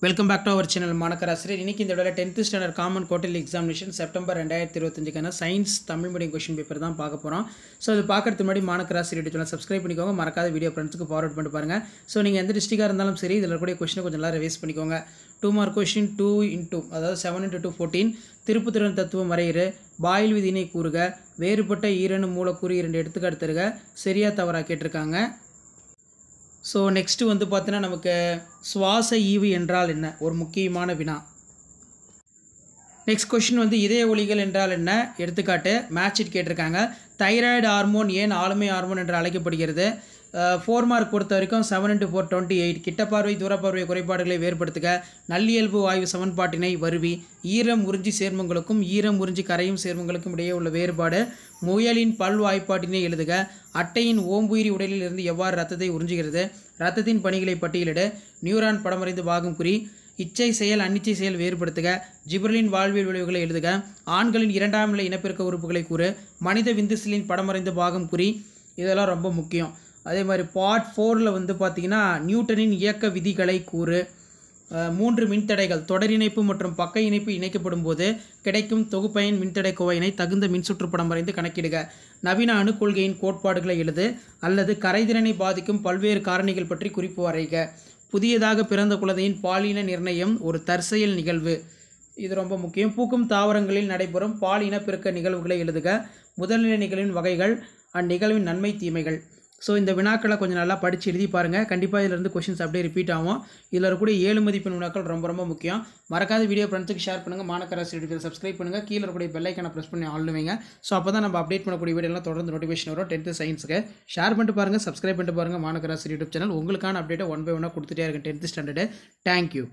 Welcome back to our channel மாணக்கர் ஆசிரியர். இன்றைக்கி இந்த விட 10th standard common quarterly examination September 2025க்கான science Tamil medium question paper தான் பார்க்க போகிறோம். ஸோ அது பார்க்கறதுக்கு முன்னாடி மாணக்கர் ஆசிரியர் சேனல் சப்ஸ்கிரைப் பண்ணிக்கோங்க. மறக்காத வீடியோ ஃப்ரெண்ட்ஸுக்கு ஃபார்வர்ட் பண்ணி பாருங்கள். ஸோ நீங்கள் எந்த டிஸ்ட்ரிக்டாக இருந்தாலும் சரி இதில் கூடிய கொஷினை கொஞ்சம் நல்லா ரிவைஸ் பண்ணிக்கோங்க. 2 மார்க் கொஷின் 2 into அதாவது 7 into 2 14 திருப்புத்திறன் தத்துவம் வரையிறு, பாயில் விதியினை கூறுக, வேறுபட்ட ஈரணு மூலக்கூறு 2 எடுத்துக்காட்டு தருக, சரியா தவறா கேட்டிருக்காங்க. ஸோ நெக்ஸ்ட்டு வந்து பார்த்தீங்கன்னா நமக்கு சுவாச ஈவு என்றால் என்ன ஒரு முக்கியமான வினா. நெக்ஸ்ட் கொஷின் வந்து இதய ஒலிகள் என்றால் என்ன எடுத்துக்காட்டு மேட்ச் இட் கேட்டிருக்காங்க. தைராய்டு ஹார்மோன் ஏன் ஆளுமை ஹார்மோன் என்று அழைக்கப்படுகிறது. 4 மார்க் பொறுத்த வரைக்கும் 7 into 4 28 கிட்டப்பார்வை தூரப்பார்வை குறைபாடுகளை வேறுபடுத்துக, நல்லியல்பு வாயு சமன்பாட்டினை வருவி, ஈரம் உறிஞ்சி சேர்மங்களுக்கும் ஈரம் உறிஞ்சி கரையும் சேர்மங்களுக்கும் இடையே உள்ள வேறுபாடு, முயலின் பல் வாய்ப்பாட்டினை எழுதுக, அட்டையின் ஓம்புயிரி உடலில் இருந்து எவ்வாறு இரத்தத்தை உறிஞ்சுகிறது, இரத்தத்தின் பணிகளை பட்டியலிடு, நியூரான் படமறைந்து பாகம் குறி, இச்சை செயல் அன்னிச்சை செயல் வேறுபடுத்துக, ஜிப்ரலின் வாழ்வியல் விளைவுகளை எழுதுக, ஆண்களின் 2ஆம் நிலை இனப்பெருக்க உறுப்புகளை கூறு, மனித விந்துசிலின் படமறைந்த பாகம் குறி. இதெல்லாம் ரொம்ப முக்கியம். அதே மாதிரி பார்ட் 4ல் வந்து பார்த்திங்கன்னா நியூட்டனின் இயக்க விதிகளை கூறு, 3 மின்தடைகள் தொடர் இணைப்பு மற்றும் பக்க இணைப்பு இணைக்கப்படும் போது கிடைக்கும் தொகுப்பயன் மின்தடை கோவையினை தகுந்த மின்சுற்று படம் வரைந்து கணக்கிடுக, நவீன அணுக்கொள்கையின் கோட்பாடுகளை எழுது அல்லது கரைதிறனை பாதிக்கும் பல்வேறு காரணிகள் பற்றி குறிப்பு வரைக, புதியதாக பிறந்த குழந்தையின் பாலின நிர்ணயம் ஒரு தற்செயல் நிகழ்வு. இது ரொம்ப முக்கியம். பூக்கும் தாவரங்களில் நடைபெறும் பால் இனப்பெருக்க நிகழ்வுகளை எழுதுக, முதல்நிலை நிகழ்வின் வகைகள் அந்நிகழ்வின் நன்மை தீமைகள். ஸோ இந்த வினாக்களை கொஞ்சம் நல்லா படித்து எழுதி பாருங்கள். கண்டிப்பாக இதிலிருந்து கொஷின்ஸ் அப்படியே ரிப்பீட் ஆகும். இதில் இருக்கக்கூடிய 7 மதிப்பெண் வினாக்கள் ரொம்ப ரொம்ப முக்கியம். மறக்காத வீடியோ ஃப்ரெண்ட்ஸுக்கு ஷேர் பண்ணுங்கள். மாணக்கர் ஆசிரியர் சப்ஸ்கிரைப் பண்ணுங்கள். கீழே இருக்கக்கூடிய பெல் ஐக்கானை ப்ரெஸ் பண்ணி ஆல் வைங்க. ஸோ அப்போ தான் நம்ம அப்டேட் பண்ணக்கூடிய வீடியோலாம் தொடர்ந்து நோட்டிஃபிகேஷன் வரும். 10th சயின்ஸுக்கு ஷேர் பண்ணிட்டு பாருங்கள், சப்ஸ்கிரைப் பண்ணிட்டு பாருங்கள். மாணக்கர் ஆசிரியர் யூடியூப் சேனல் உங்களுக்கான அப்டேட்டை 1 by 1 கொடுத்துட்டே இருக்கேன் 10th ஸ்டாண்டர்டு. தேங்க்யூ.